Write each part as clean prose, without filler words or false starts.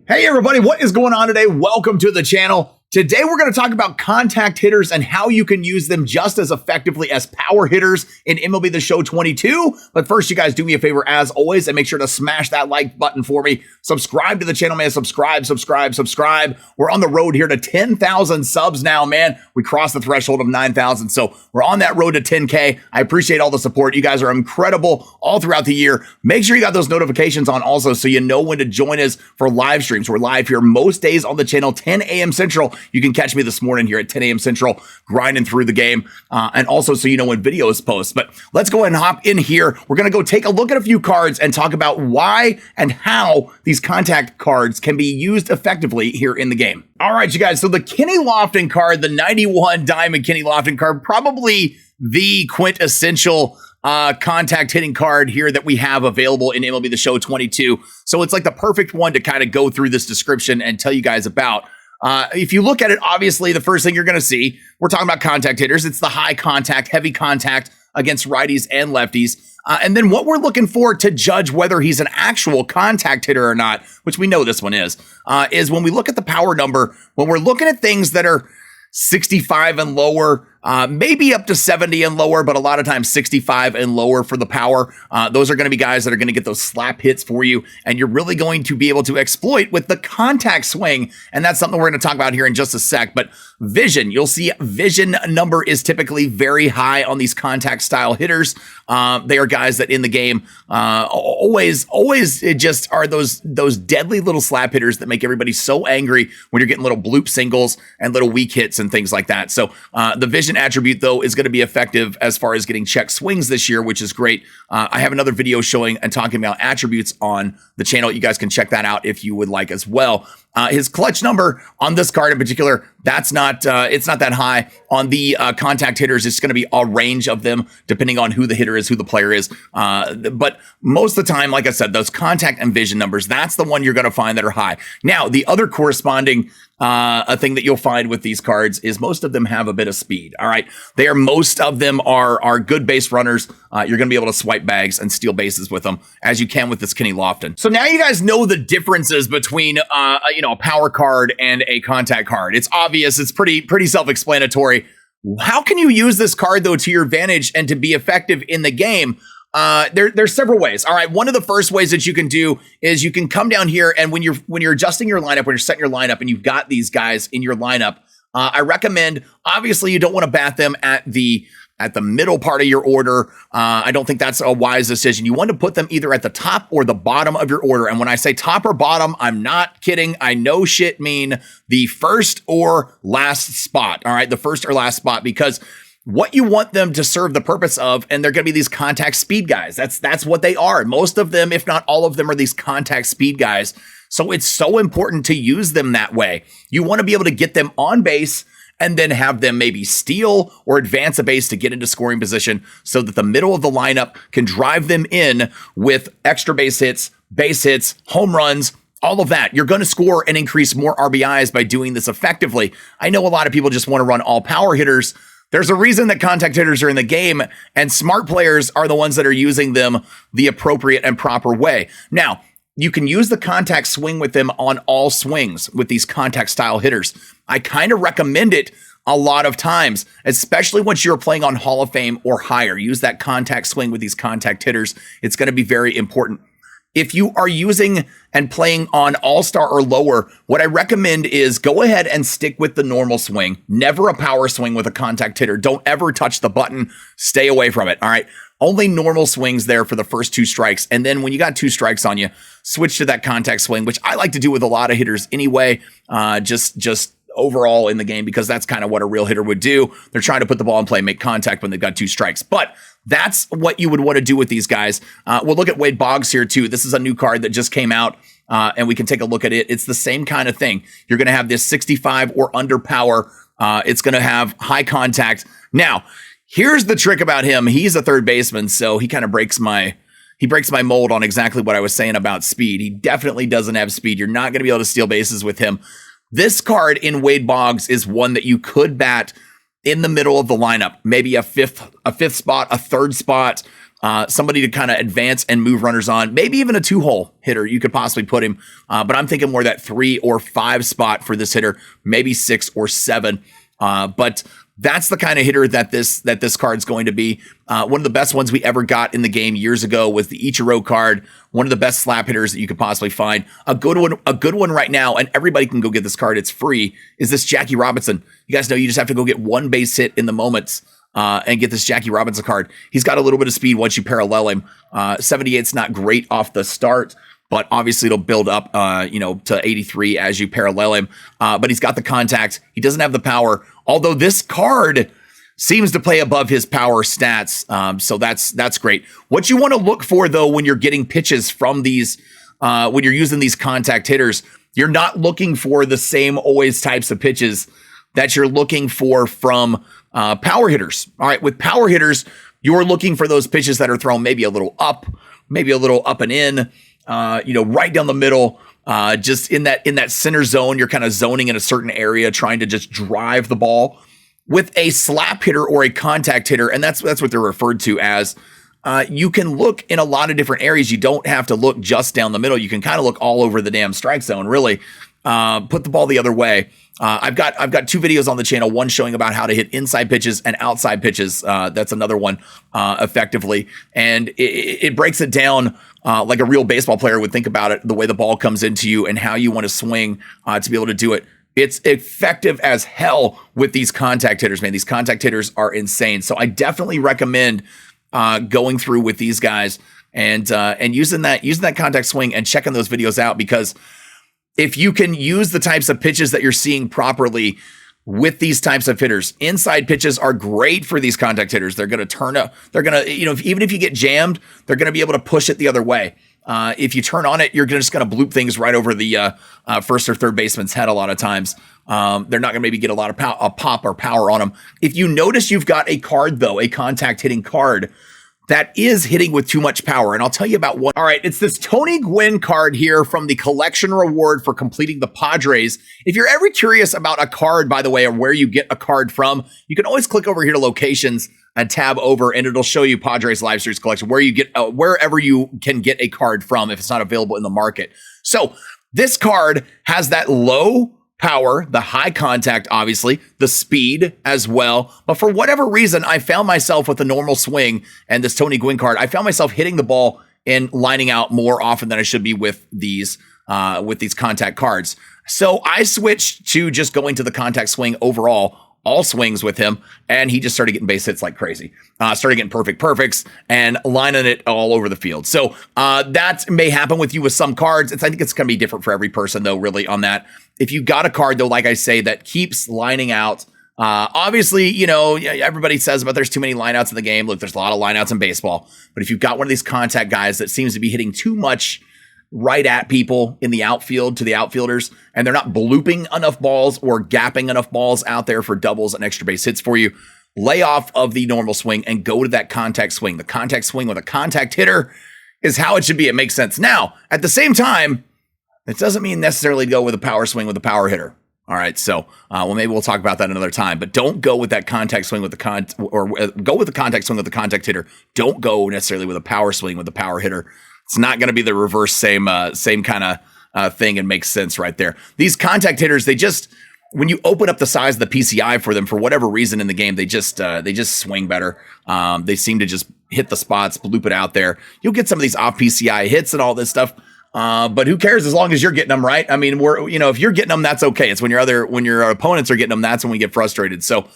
Hey everybody, what is going on today? Welcome to the channel. Today we're going to talk about contact hitters and how you can use them just as effectively as power hitters in MLB The Show 22. But first, you guys do me a favor as always and make sure to smash that like button for me. Subscribe to the channel, man. Subscribe. We're on the road here to 10,000 subs now, man. We crossed the threshold of 9,000, so we're on that road to 10K. I appreciate all the support. You guys are incredible all throughout the year. Make sure you got those notifications on also so you know when to join us for live streams. We're live here most days on the channel, 10 a.m. Central. You can catch me this morning here at 10 a.m. Central, grinding through the game, and also so you know when videos post. But let's go ahead and hop in here. We're going to go take a look at a few cards and talk about why and how these contact cards can be used effectively here in the game. All right, you guys. So the Kenny Lofton card, the 91 Diamond Kenny Lofton card, probably the quintessential contact hitting card here that we have available in MLB The Show 22. So it's like the perfect one to kind of go through this description and tell you guys about. If you look at it, obviously, the first thing you're going to see, we're talking about contact hitters. It's the high contact, heavy contact against righties and lefties. And then what we're looking for to judge whether he's an actual contact hitter or not, which we know this one is when we look at the power number, when we're looking at things that are 65 and lower, maybe up to 70 and lower, but a lot of times 65 and lower for the power. Those are going to be guys that are going to get those slap hits for you, and you're really going to be able to exploit with the contact swing, and that's something we're going to talk about here in just a sec. But vision, you'll see vision number is typically very high on these contact style hitters. They are guys that in the game always it just are those deadly little slap hitters that make everybody so angry when you're getting little bloop singles and little weak hits and things like that. So the vision attribute, though, is going to be effective as far as getting check swings this year, which is great. I have another video showing and talking about attributes on the channel. You guys can check that out if you would like as well. His clutch number on this card in particular, that's not, it's not that high. On the contact hitters, it's going to be a range of them depending on who the hitter is, who the player is. But most of the time, like I said, those contact and vision numbers, that's the one you're going to find that are high. Now, the other corresponding a thing that you'll find with these cards is most of them have a bit of speed. All right. Most of them are good base runners. You're going to be able to swipe bags and steal bases with them as you can with this Kenny Lofton. So now you guys know the differences between, a power card and a contact card. It's obvious. It's pretty self-explanatory. How can you use this card though to your advantage and to be effective in the game? There's several ways. All right. One of the first ways that you can do is you can come down here, and when you're adjusting your lineup, when you're setting your lineup and you've got these guys in your lineup, I recommend, obviously you don't want to bat them at the middle part of your order. I don't think that's a wise decision. You want to put them either at the top or the bottom of your order. And when I say top or bottom, I'm not kidding. I know shit mean the first or last spot. All right. The first or last spot, because what you want them to serve the purpose of, and they're going to be these contact speed guys. That's what they are. Most of them, if not all of them, are these contact speed guys. So it's so important to use them that way. You want to be able to get them on base and then have them maybe steal or advance a base to get into scoring position so that the middle of the lineup can drive them in with extra base hits, home runs, all of that. You're going to score and increase more RBIs by doing this effectively. I know a lot of people just want to run all power hitters. There's a reason that contact hitters are in the game, and smart players are the ones that are using them the appropriate and proper way. Now, you can use the contact swing with them on all swings with these contact style hitters. I kind of recommend it a lot of times, especially once you're playing on Hall of Fame or higher. Use that contact swing with these contact hitters. It's going to be very important. If you are using and playing on All-Star or lower, what I recommend is go ahead and stick with the normal swing. Never a power swing with a contact hitter. Don't ever touch the button. Stay away from it. All right. Only normal swings there for the first 2 strikes. And then when you got 2 strikes on you, switch to that contact swing, which I like to do with a lot of hitters anyway. Just overall in the game, because that's kind of what a real hitter would do. They're trying to put the ball in play, make contact when they've got 2 strikes. But that's what you would want to do with these guys. We'll look at Wade Boggs here too. This is a new card that just came out, and we can take a look at it. It's the same kind of thing. You're going to have this 65 or under power. It's going to have high contact. Now, here's the trick about him. He's a third baseman, so he kind of breaks my mold on exactly what I was saying about speed. He definitely doesn't have speed. You're not going to be able to steal bases with him. This card in Wade Boggs is one that you could bat in the middle of the lineup, maybe a fifth spot, a third spot. somebody to kind of advance and move runners on. Maybe even a 2-hole hitter, you could possibly put him. But I'm thinking more that 3 or 5 spot for this hitter, maybe 6 or 7. But that's the kind of hitter that this card's going to be. One of the best ones we ever got in the game years ago was the Ichiro card. One of the best slap hitters that you could possibly find. A good one right now, and everybody can go get this card. It's free. Is this Jackie Robinson? You guys know you just have to go get 1 base hit in the moments and get this Jackie Robinson card. He's got a little bit of speed once you parallel him. 78's not great off the start, but obviously it'll build up, to 83 as you parallel him. But he's got the contact. He doesn't have the power, although this card seems to play above his power stats. So that's great. What you want to look for, though, when you're getting pitches from these, when you're using these contact hitters, you're not looking for the same always types of pitches that you're looking for from power hitters. All right, with power hitters, you're looking for those pitches that are thrown maybe a little up and in. Right down the middle, just in that center zone, you're kind of zoning in a certain area, trying to just drive the ball. With a slap hitter or a contact hitter, and that's what they're referred to as, you can look in a lot of different areas. You don't have to look just down the middle. You can kind of look all over the damn strike zone, really. Put the ball the other way. I've got 2 videos on the channel, one showing about how to hit inside pitches and outside pitches. That's another one, effectively. And it breaks it down like a real baseball player would think about it, the way the ball comes into you and how you want to swing to be able to do it. It's effective as hell with these contact hitters, man. These contact hitters are insane. So I definitely recommend going through with these guys and using that contact swing and checking those videos out, because if you can use the types of pitches that you're seeing properly with these types of hitters, inside pitches are great for these contact hitters. They're going to turn up. They're going to, even if you get jammed, they're going to be able to push it the other way. If you turn on it, you're just going to bloop things right over the first or third baseman's head a lot of times. They're not going to maybe get a lot of pop or power on them. If you notice you've got a card, though, a contact hitting card, that is hitting with too much power. And I'll tell you about one. All right, it's this Tony Gwynn card here from the collection reward for completing the Padres. If you're ever curious about a card, by the way, or where you get a card from, you can always click over here to locations and tab over, and it'll show you Padres Live Series Collection, where you get wherever you can get a card from if it's not available in the market. So this card has that low power, the high contact, obviously, the speed as well. But for whatever reason, I found myself with a normal swing and this Tony Gwynn card, I found myself hitting the ball and lining out more often than I should be with these contact cards. So I switched to just going to the contact swing overall, all swings with him, and he just started getting base hits like crazy. Started getting perfects and lining it all over the field. So that may happen with you with some cards. I think it's going to be different for every person, though, really, on that. If you got a card, though, like I say, that keeps lining out, obviously, everybody says about there's too many lineouts in the game. Look, there's a lot of lineouts in baseball. But if you've got one of these contact guys that seems to be hitting too much right at people in the outfield to the outfielders, and they're not blooping enough balls or gapping enough balls out there for doubles and extra base hits for you, lay off of the normal swing and go to that contact swing. The contact swing with a contact hitter is how it should be. It makes sense. Now, at the same time, it doesn't mean necessarily go with a power swing with a power hitter. All right, so maybe we'll talk about that another time. But don't go with that contact swing with the go with the contact swing with the contact hitter. Don't go necessarily with a power swing with the power hitter. It's not going to be the reverse same kind of thing, and makes sense right there. These contact hitters, they just, when you open up the size of the PCI for them, for whatever reason in the game, they just swing better. They seem to just hit the spots, bloop it out there. You'll get some of these off PCI hits and all this stuff. But who cares as long as you're getting them, right? I mean, if you're getting them, that's okay. It's when your opponents are getting them, that's when we get frustrated. So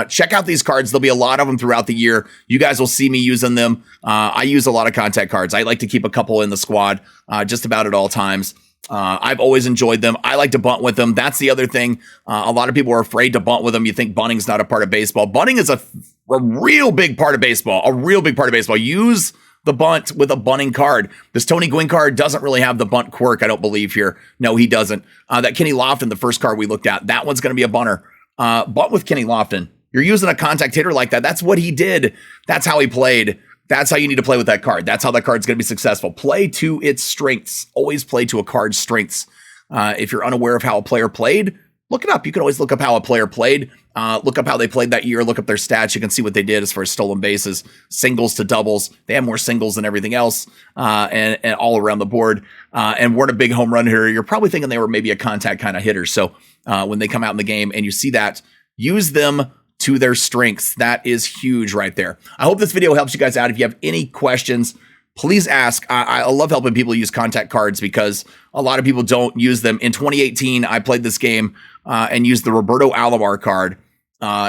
check out these cards. There'll be a lot of them throughout the year. You guys will see me using them. I use a lot of contact cards. I like to keep a couple in the squad, just about at all times. I've always enjoyed them. I like to bunt with them. That's the other thing. A lot of people are afraid to bunt with them. You think bunting's not a part of baseball. Bunting is a real big part of baseball. A real big part of baseball. Use the bunt with a bunting card. This Tony Gwynn card doesn't really have the bunt quirk, I don't believe here. No, he doesn't. That Kenny Lofton, the first card we looked at, that one's going to be a bunter. Bunt with Kenny Lofton. You're using a contact hitter like that. That's what he did. That's how he played. That's how you need to play with that card. That's how that card's going to be successful. Play to its strengths. Always play to a card's strengths. If you're unaware of how a player played, look it up. You can always look up how a player played, look up how they played that year, look up their stats. You can see what they did as far as stolen bases, singles to doubles. They have more singles than everything else, and all around the board, and weren't a big home run hitter. You're probably thinking they were maybe a contact kind of hitter. So when they come out in the game and you see that, use them to their strengths. That is huge right there. I hope this video helps you guys out. If you have any questions, please ask. I love helping people use contact cards because a lot of people don't use them. In 2018, I played this game and used the Roberto Alomar card,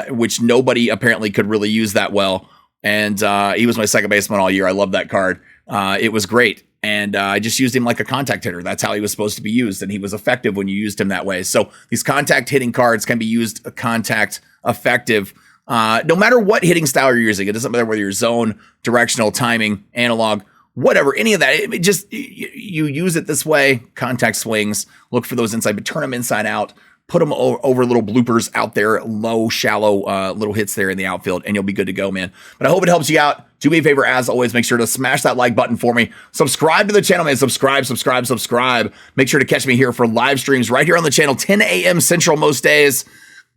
which nobody apparently could really use that well. And he was my second baseman all year. I love that card. It was great. And I just used him like a contact hitter. That's how he was supposed to be used. And he was effective when you used him that way. So these contact hitting cards can be used contact effective. No matter what hitting style you're using, it doesn't matter whether you're zone, directional, timing, analog, whatever, any of that. It just, you use it this way, contact swings, look for those inside, but turn them inside out, put them over little bloopers out there, low, shallow little hits there in the outfield, and you'll be good to go, man. But I hope it helps you out. Do me a favor, as always, make sure to smash that like button for me. Subscribe to the channel, man. Subscribe. Make sure to catch me here for live streams right here on the channel, 10 a.m. Central most days.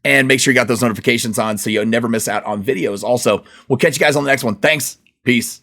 And make sure you got those notifications on so you'll never miss out on videos. Also, we'll catch you guys on the next one. Thanks. Peace.